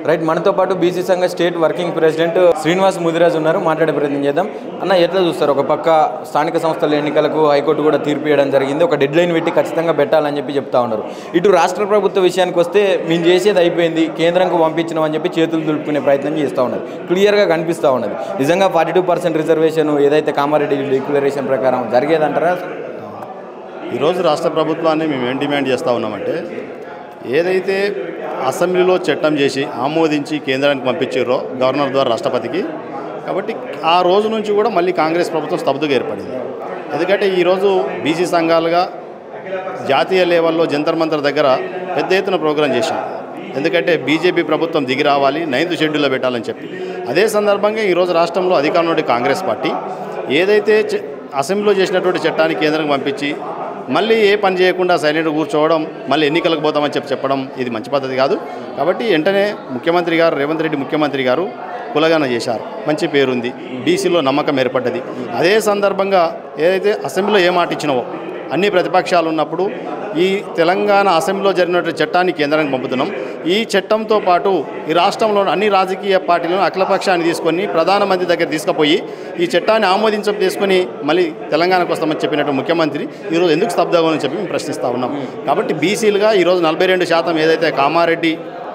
Right, మనతో పాటు BC సంఘ state working president Srinivas Mudiraj ఉన్నారు. మాట్లాడే ప్రయత్నం చేద్దాం. అన్న, ఎట్లా చూస్తారు? ఒక పక్క స్థానిక సంస్థల ఎన్నికలకు హైకోర్టు కూడా తీర్పు ఇవ్వడం జరిగింది. ఒక డెడ్ లైన్ పెట్టి ఖచ్చితంగా పెట్టాలని చెప్తా ఉన్నారు. ఇటు రాష్ట్ర ప్రభుత్వ విషయానికి వస్తే మేము చేసేది అయిపోయింది, కేంద్రంకు పంపించినాం అని చెప్పి చేతులు దులుపుకునే ప్రయత్నం చేస్తూ ఉన్నారు. క్లియర్గా కనిపిస్తూ ఉన్నది. నిజంగా 42% రిజర్వేషన్ ఏదైతే కామారెడ్డి డిక్లరేషన్ ప్రకారం జరిగేదంటారా? ఈరోజు రాష్ట్ర ప్రభుత్వాన్ని మేము ఏం డిమాండ్ చేస్తూ ఉన్నామంటే, ఏదైతే అసెంబ్లీలో చట్టం చేసి ఆమోదించి కేంద్రానికి పంపించారో గవర్నర్ ద్వారా రాష్ట్రపతికి, కాబట్టి ఆ రోజు నుంచి కూడా మళ్ళీ కాంగ్రెస్ ప్రభుత్వం స్తబ్దుగా ఏర్పడింది. ఎందుకంటే ఈరోజు బీసీ సంఘాలుగా జాతీయ లెవెల్లో జంతర్ మంతర్ దగ్గర పెద్ద ఎత్తున ప్రోగ్రాం చేశాం. ఎందుకంటే బీజేపీ ప్రభుత్వం దిగి రావాలి, 9th షెడ్యూల్లో పెట్టాలని చెప్పి. అదే సందర్భంగా ఈరోజు రాష్ట్రంలో అధికారంలో కాంగ్రెస్ పార్టీ ఏదైతే అసెంబ్లీలో చేసినటువంటి చట్టాన్ని కేంద్రం పంపించి మళ్ళీ ఏ పని చేయకుండా సైలెంట్ కూర్చోవడం, మళ్ళీ ఎన్నికలకు పోతామని చెప్పడం ఇది మంచి పద్ధతి కాదు. కాబట్టి వెంటనే ముఖ్యమంత్రి గారు రేవంత్ రెడ్డి ముఖ్యమంత్రి గారు కులగాన చేశారు. మంచి పేరుంది, బీసీలో నమ్మకం ఏర్పడ్డది. అదే సందర్భంగా ఏదైతే అసెంబ్లీలో ఏ మాట ఇచ్చినావో, అన్ని ప్రతిపక్షాలు ఉన్నప్పుడు ఈ తెలంగాణ అసెంబ్లీలో జరిగినటువంటి చట్టాన్ని కేంద్రానికి పంపుతున్నాం. ఈ చట్టంతో పాటు ఈ రాష్ట్రంలో అన్ని రాజకీయ పార్టీలను అఖిలపక్షాన్ని తీసుకొని ప్రధానమంత్రి దగ్గర తీసుకుపోయి ఈ చట్టాన్ని ఆమోదించడం తీసుకొని మళ్ళీ తెలంగాణకు వస్తామని చెప్పినట్టు ముఖ్యమంత్రి ఈరోజు ఎందుకు స్తబ్దగా అని చెప్పి మేము ప్రశ్నిస్తూ ఉన్నాం. కాబట్టి బీసీలుగా ఈరోజు 42% ఏదైతే కామారెడ్డి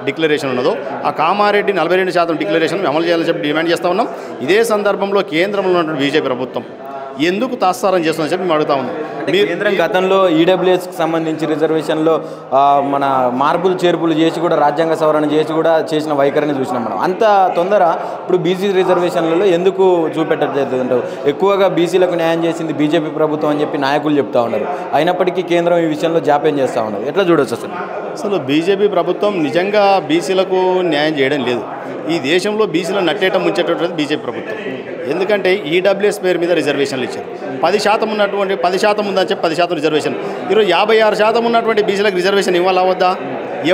డిక్లరేషన్ ఉన్నదో ఆ కామారెడ్డి 42% డిక్లరేషన్ అమలు చేయాలని చెప్పి డిమాండ్ చేస్తూ ఉన్నాం. ఇదే సందర్భంలో కేంద్రంలో ఉన్నటువంటి బీజేపీ ప్రభుత్వం ఎందుకు తాత్సారం చేస్తుందని చెప్పి మేము అడుగుతా ఉన్నాం. కేంద్రం గతంలో ఈడబ్ల్యూఎస్కి సంబంధించి రిజర్వేషన్లో మన మార్పులు చేర్పులు చేసి కూడా రాజ్యాంగ సవరణ చేసి కూడా చేసిన వైఖరిని చూసినాం మనం. అంత తొందర ఇప్పుడు బీసీ రిజర్వేషన్లలో ఎందుకు చూపెట్టట్లేదు? ఎక్కువగా బీసీలకు న్యాయం చేసింది బీజేపీ ప్రభుత్వం అని చెప్పి నాయకులు చెప్తా ఉన్నారు. అయినప్పటికీ కేంద్రం ఈ విషయంలో జాప్యం చేస్తూ ఉన్నది. ఎట్లా చూడొచ్చు అసలు బీజేపీ ప్రభుత్వం నిజంగా బీసీలకు న్యాయం చేయడం లేదు. ఈ దేశంలో బీసీలను నట్టేయటం ముంచేటటువంటిది బీజేపీ ప్రభుత్వం. ఎందుకంటే ఈడబ్ల్యూఎస్ పేరు మీద రిజర్వేషన్లు ఇచ్చారు. 10% ఉన్నటువంటి 10% ఉందని చెప్పి 10% రిజర్వేషన్. ఈరోజు 56% ఉన్నటువంటి బీసీలకు రిజర్వేషన్ ఇవ్వాలా వద్దా?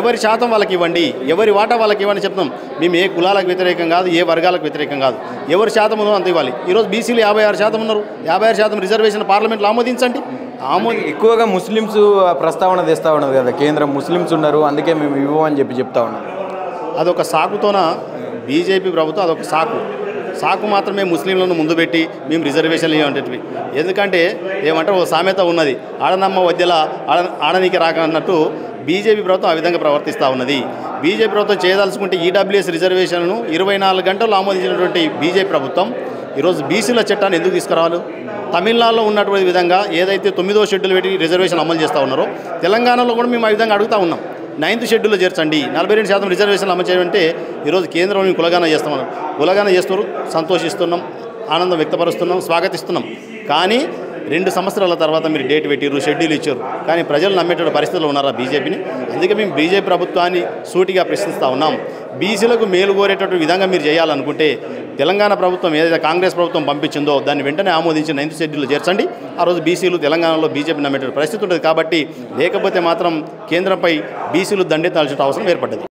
ఎవరి శాతం వాళ్ళకి ఇవ్వండి, ఎవరి వాటా వాళ్ళకి ఇవ్వండి చెప్తాం. మేము ఏ కులాలకు వ్యతిరేకం కాదు, ఏ వర్గాలకు వ్యతిరేకం కాదు. ఎవరి శాతం ఉందో అంత ఇవ్వాలి. ఈరోజు బీసీలు 56% ఉన్నారు. 56% రిజర్వేషన్ పార్లమెంట్లో ఆమోదించండి. ఎక్కువగా ముస్లిమ్స్ ప్రస్తావన తెస్తూ ఉన్నది కదా కేంద్రం. ముస్లిమ్స్ ఉన్నారు, అందుకే మేము ఇవ్వమని చెప్తా ఉన్నాం. అదొక సాకుతోన బీజేపీ ప్రభుత్వం అదొక సాకు మాత్రమే ముస్లింలను ముందు పెట్టి మేము రిజర్వేషన్లు ఇవ్వండి. ఎందుకంటే ఏమంటారు, ఓ సామెత ఉన్నది, ఆడనమ్మ వద్యల ఆడనీకి రాక అన్నట్టు బీజేపీ ప్రభుత్వం ఆ విధంగా ప్రవర్తిస్తూ ఉన్నది. బీజేపీ ప్రభుత్వం చేయదలుచుకుంటే ఈడబ్ల్యూఎస్ రిజర్వేషన్ను 24 గంటలు ఆమోదించినటువంటి బీజేపీ ప్రభుత్వం ఈరోజు బీసీల చట్టాన్ని ఎందుకు తీసుకురావాలి? తమిళనాడులో ఉన్నటువంటి విధంగా ఏదైతే 9వ షెడ్యూల్ పెట్టి రిజర్వేషన్ అమలు చేస్తూ ఉన్నారో తెలంగాణలో కూడా మేము ఆ విధంగా అడుగుతూ ఉన్నాం. 9th షెడ్యూల్లో చేర్చండి, 42% రిజర్వేషన్లు అమలు చేయాలంటే ఈరోజు కేంద్రం కులగాన చేస్తామన్నారు. కులగాన చేస్తున్నారు, సంతోషిస్తున్నాం, ఆనందం వ్యక్తపరుస్తున్నాం, స్వాగతిస్తున్నాం. కానీ 2 సంవత్సరాల తర్వాత మీరు డేట్ పెట్టిరు, షెడ్యూల్ ఇచ్చారు, కానీ ప్రజలు నమ్మేటువంటి పరిస్థితుల్లో ఉన్నారా బీజేపీని? అందుకే మేము బీజేపీ ప్రభుత్వాన్ని సూటిగా ప్రశ్నిస్తూ ఉన్నాం. బీసీలకు మేలు కోరేటటువంటి విధంగా మీరు చేయాలనుకుంటే తెలంగాణ ప్రభుత్వం ఏదైతే కాంగ్రెస్ ప్రభుత్వం పంపించిందో దాన్ని వెంటనే ఆమోదించి 9th షెడ్యూల్లో చేర్చండి. ఆ రోజు బీసీలు తెలంగాణలో బీజేపీ నమ్మేటువంటి పరిస్థితి ఉంటుంది. కాబట్టి లేకపోతే మాత్రం కేంద్రంపై బీసీలు దండెత్తాల్సిన అవసరం ఏర్పడ్డది.